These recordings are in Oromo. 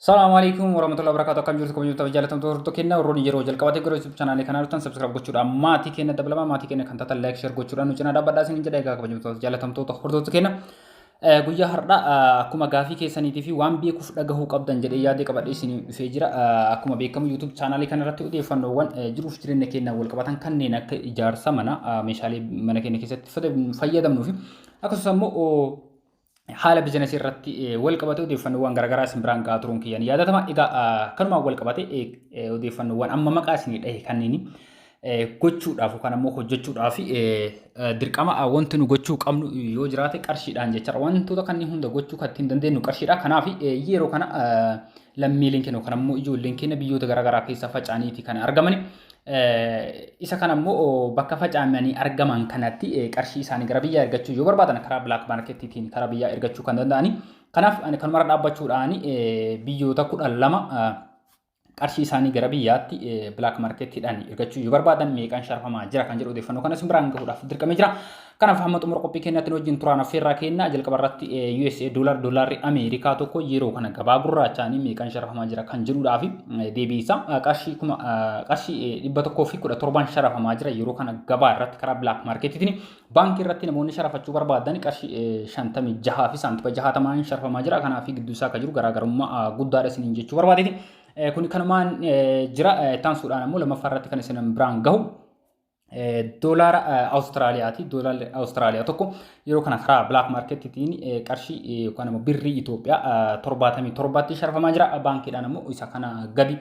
Assalamualaikum warahmatullahi wabarakatuh. Akkam jirtu kabajamtoota jaalatamtoota hordoftoota keenya warroonni yeroo jalqabaatee gara YouTube channel kanaa dhuftan subscribe gochuudhaan maatii keenya dabalama maatii keenya kan taatan like share gochuudhaan nu cinaa dhaabbadhaa isin jedha egaa kabajamtoota jaalatamtoota hordoftoota keenya guyyaa har'a akkuma gaafii keessaniitii fi waan beekuuf dhagahuu qabdan jedhee yaadee qabadhee isin dhufee jira akkuma beekamu YouTube channel kana irratti odeeffannoowwan jiruuf jireenya keenya wal qabatan kanneen akka ijaarsa mana meeshaalee mana keenya keessatti fayyadamnuu fi akkasumas immoo haala biizinasii irratti wal qabate odeeffannoowwan garaagaraa isin biraan gahaa turuun kiyyaan yaadatama. Egaa kanumaan wal qabate odeeffannoowwan amma maqaa isinii dhahe kanneen gochuudhaaf yookaan ammoo hojjechuudhaaf dirqama wanti nu gochuu qabnu yoo jiraate qarshiidhaan jechaadha. Wantoota kanneen hunda gochuu kan ittiin dandeenyu qarshiidha. Kanaaf yeroo kana lammiileen keenya yookaan ammoo ijoolleen keenya biyyoota garaagaraa keessa faca'aniiti kan argaman. Isa kana immoo bakka faca'amanii argaman kanatti qarshii isaanii gara biyyaa ergachuu yoo barbaadan karaa black marketiitiin karaa biyyaa ergachuu kan danda'ani. Kanaaf ani kanuma dhaabbachuudhaan biyyoota 12 qarshii isaanii gara biyyaatti black marketiidhaan ergachuu yoo barbaadan meeqaan sharfamaa jira kan jedhu odeeffannoo kana isin biraan gahuudhaaf dirqamee jira. Kanaaf hamma xumura qophii keenyaatti wajjin turaan affeerraa keenya jalqaba irratti USA doolaarri Ameerikaa tokko yeroo kana gabaa gurraachaanii meeqaan sharafamaa jira kan jedhuudhaaf deebiisa. Qarshii 117 sharafamaa jira yeroo kana gabaa irratti karaa black marketiitiin baankii irratti namoonni sharafachuu barbaadan qarshii 56 fi saantiba 60 sharafamaa jira. Kanaaf gidduu isaa akka jiru garaagarummaa guddaadha isiniin jechuu barbaadeeti. Kun kanumaan jira taansuudhaan ammoo lammaffaa irratti kan isin biraan gahu doolaara Awustiraaliyaati. Doolaarri Awustiraaliyaa tokko yeroo kana karaa black marketiitiin qarshii yookaan ammoo birrii Itoophiyaa 77tti sharafamaa jira. Baankiidhaan ammoo isa kana gadi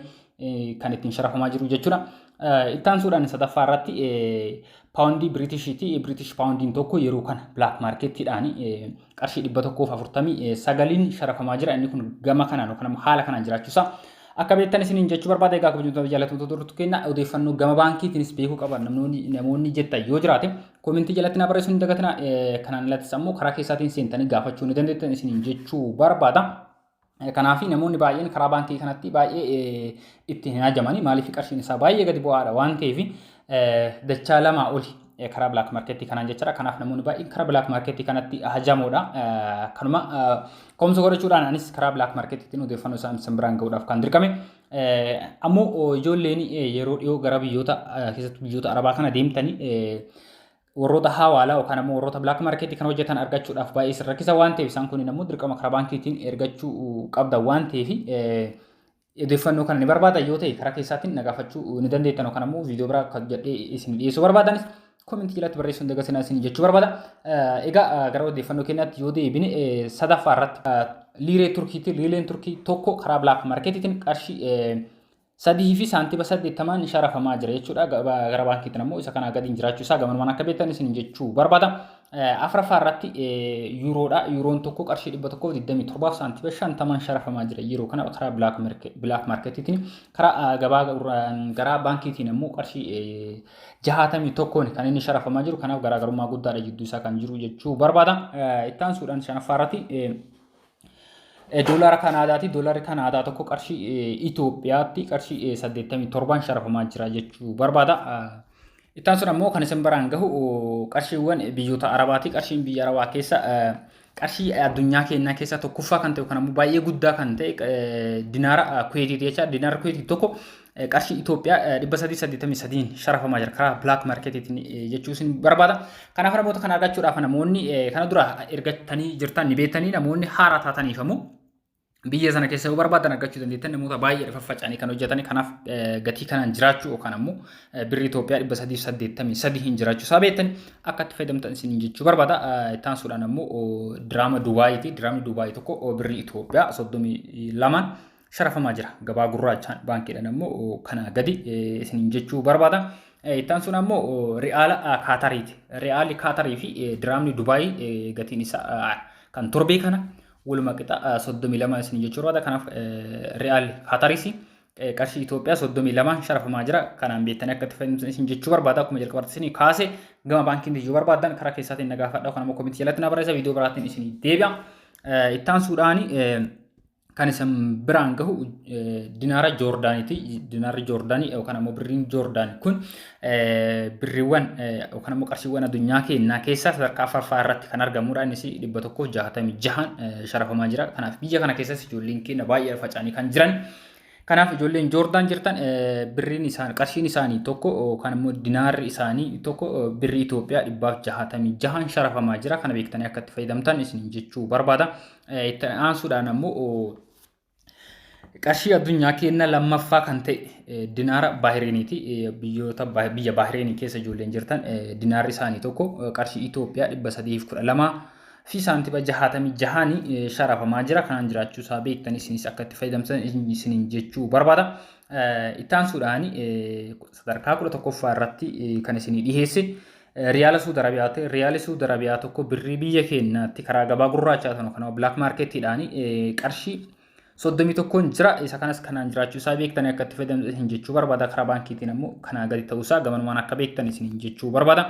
kan ittiin sharafamaa jiru jechuudha. Taansuudhaan sadaffaa irratti paawundii Biritishiiti. Biritish paawundiin tokko yeroo kana black marketiidhaan qarshii 149 sharafamaa jira. Inni kun gama kanaan yookaan ammoo haala kanaan jiraachuusaa akka beektan isiniin jechuu barbaada. Egaa kabajamtoota jaalatamtoota hordoftoota keenya odeeffannoo gama baankiitiinis beekuu qaban namoonni jettan yoo jiraate koomentii jalatti na barreessuu hin dagatina. Kanaan alattis ammoo karaa keessaatiin seentanii gaafachuu ni dandeettan isiniin jechuu barbaada. Kanaaf namoonni baay'een karaa baankii kanatti baay'ee itti hin hajamani. Maaliif qarshiin isaa baay'ee gadi bu'aadha waan ta'eef dachaa lamaa oli karaa black marketii kanaan jechaadha. Kanaaf namoonni baay'een karaa black marketii kanatti hajamuudha. Kanuma komsa godhachuudhaan anis karaa black marketiitiin odeeffannoo isaan biraan gahuudhaaf kan dirqame. Ammoo ijoolleen yeroo dhiyoo gara biyyoota keessatti biyyoota arabaa kana deemtanii warroota hawaalaa yookaan ammoo warroota black marketii kan hojjetan argachuudhaaf baay'ee isin rakkisa waan ta'eef isaan kun ammoo dirqama karaa baankiitiin ergachuu qabda waan ta'eef odeeffannoo kana ni barbaada yoo ta'e karaa keessaatiin nagaafachuu ni dandeettan yookaan ammoo viidiyoo biraa kan jedhee isin dhiyeessuu barbaadanis koomentii jalatti barreessuun dagatinaa isin jechuu barbaada. Egaa gara odeeffannoo keenyaatti yoo deebine sadaffaa irratti liiree turkiitti liireen turkii tokko karaa black marketiitiin qarshii 3 fi saantiba 80 sharafamaa jira jechuudha. Gara baankiitiin ammoo isa kana gadiin jiraachuu isaa gamanumaan akka beektan isin jechuu barbaada. Afuraffaa irratti yuuroodha. Yuuroon tokko qarshii 127 saantiba 50 sharafamaa jira yeroo kana karaa black marketiitiin. Karaa gara baankiitiin ammoo qarshii 61 kan inni sharafamaa jiru. Kanaaf garaagarummaa guddaadha jidduu isaa kan jiru jechuu barbaada. Ittaansuudhaan shanaffaa irratti doolaara Kanaadaati. Doolaarri Kanaadaa tokko qarshii Itoophiyaatti qarshii 87 sharafamaa jira jechuu barbaada. Ittaansuun ammoo kan isin biraan gahu qarshiiwwan biyyoota Arabaati. Qarshiin biyya Arabaa keessa qarshii addunyaa keenyaa keessa tokkoffaa kan ta'e kan ammoo baay'ee guddaa kan ta'e dinaara Kuweetiiti jecha. Dinaara Kuweetii tokko qarshii Itoophiyaa 383 sharafamaa jira karaa black marketiitiin jechuu isin barbaada. Kanaaf namoota kana argachuudhaaf namoonni kana dura ergatanii jirtan ni beektanii namoonni haaraa taataniif ammoo biyya sana keessa yoo barbaadan argachuu dandeettan namoota baay'ee faffaca'anii kan hojjetan. Kanaaf gatii kanaan jiraachuu yookaan ammoo birrii Itoophiyaa 383 hin jiraachuu isaa beektanii akka itti fayyadamtan isin jechuu barbaada. Taansuudhaan ammoo diraama Dubaayiiti. Diraamni Dubaayii tokko birrii Itoophiyaa 32 sharafamaa jira gabaa gurraachaan baankiidhaan ammoo kana gadi isin jechuu barbaada. Taansuun ammoo ri'aala Kaatariiti. Ri'aalli Kaatarii fi diraamni Dubaayii gatiin isaa kan torbee kana walumaa qixa 32 isin jechuu barbaada. Kanaaf ri'aalli Kaatariis qarshii Itoophiyaa 32 sharafamaa jira. Kanaan beektanii akka itti fayyadamtan isin jechuu barbaada. Akkuma jalqabaatti isin kaase gama baankiin yoo barbaadan karaa keessaatiin nagaafadha yookaan ammoo koomentii jalatti na barreessa viidiyoo biraatiin isin deebi'a. Ittaansuudhaan kan isan biraan gahu dinaara Joordaaniiti. Dinaarri Joordaanii yookaan ammoo birriin Joordaanii kun birriiwwan yookaan ammoo qarshiiwwan addunyaa keenyaa keessaa sadarkaa afuraffaa irratti kan argamudha. Innis 166 sharafamaa jira. Kanaaf biyya kana keessas ijoolleen keenya baay'ee faca'anii kan jiran. Kanaaf ijoolleen Joordaan jirtan birriin isaanii qarshiin isaanii tokko kan immoo dinaarri isaanii tokko birrii Itoophiyaa 166 sharafamaa jira. Kana beektanii akka itti fayyadamtan isin jechuu barbaada. Itti aansuudhaan ammoo qarshii addunyaa keenya lammaffaa kan ta'e dinaara Baahreeniiti. Biyya Baahireenii keessa ijoolleen jirtan dinaarri isaanii tokko qarshii Itoophiyaa 312 fi saantiba 66 sharafamaa jira. Kanaan jiraachuu isaa beektan isinis akka itti fayyadamtan isin jechuu barbaada. Itti aansuudhaan sadarkaa 11ffaa irratti kan isin dhiheesse Riyaala Suudi Arabiyaati. Riyaali Suudi Arabiyaa tokko birrii biyya keenyaatti karaa gabaa gurraachaa ta'u kan black marketidhaan qarshii 31 jira. Isa kanas kanaan jiraachuu isaa beektan akka itti fayyadamtan jechuu barbaada. Karaa baankiitiin ammoo kanaa gadi ta'uu isaa gamanumaan akka beektan isin jechuu barbaada.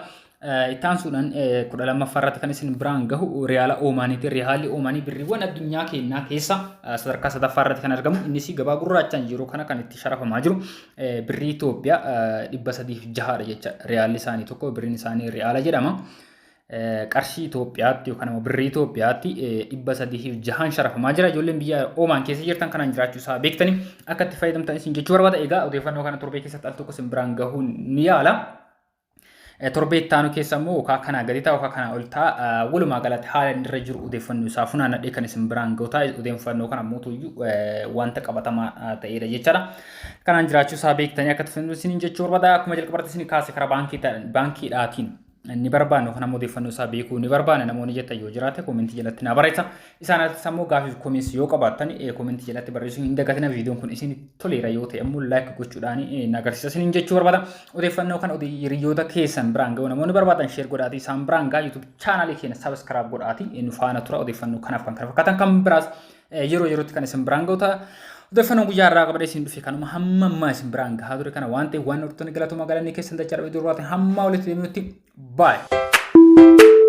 Itti aansuudhaan 12ffaa irratti kan isin biraan gahu Riyaala Oomaaniiti. Riyaalli Oomaanii birriiwwan addunyaa keenyaa keessa sadarkaa 3ffaa irratti kan argamu. Innis gabaa gurraachaan yeroo kana kan itti sharafamaa jiru birrii Itoophiyaa 306 jecha. Riyaalli isaanii tokko birriin isaanii Riyaala jedhama. Qarshii Itoophiyaatti yookaan immoo birrii Itoophiyaatti 306 sharafamaa jira. Ijoolleen biyya Oomaan keessa jirtan kanaan jiraachuu isaa beektanii akka itti fayyadamtan isin jechuu barbaada. Egaa odeeffannoo kana torbee keessatti al tokko isin biraan gahuun ni yaala. Torbee ittaanu keessa immoo kana gadi ta'a kana ol ta'a walumaa galatti haala inni irra jiru odeeffannoo isaa funaanadhee kan isin biraan gahu ta'a. Odeeffannoo kana mootuyyuu wanta qabatamaa ta'edha jechaadha. Kanaan jiraachuu isaa beektanii akka itti fayyadamtan isin jechuu barbaada. Akkuma jalqabatti isin kaase karaa baankiidhaatiin ni barbaannu kan ammoo odeeffannoo isaa beekuu ni barbaanna. Namoonni jettan yoo jiraate koomentii jalatti na barreessa. Isaanitti ammoo gaaffii koomensii yoo qabaattan koomentii jalatti barreessuu hin dagatina. Viidiyoon kun isin toleera yoo ta'e ammoo laayik gochuudhaan na agarsiisa isin jechuu barbaada. Odeeffannoo kana hiriyoota keessan biraan gahu namoonni barbaadan sheer godhaatii isaan biraan gahu YouTube chaanaalii keenya sabiskiraayib godhaatii nu faana tura. Odeeffannoo kanaaf kan kana fakkaatan kan biraas yeroo yerootti kan isin biraan gahu ta'a. Odeeffannoo guyyaa irraa qabadee isin dhufe kanuma hamma ammaa isin biraan gahaa ture kana waan ta'eef waan hordoftoonni galatoomaa galanii keessan dachaa dhabee durbaatiin hamma walitti deemuutti baay'ee.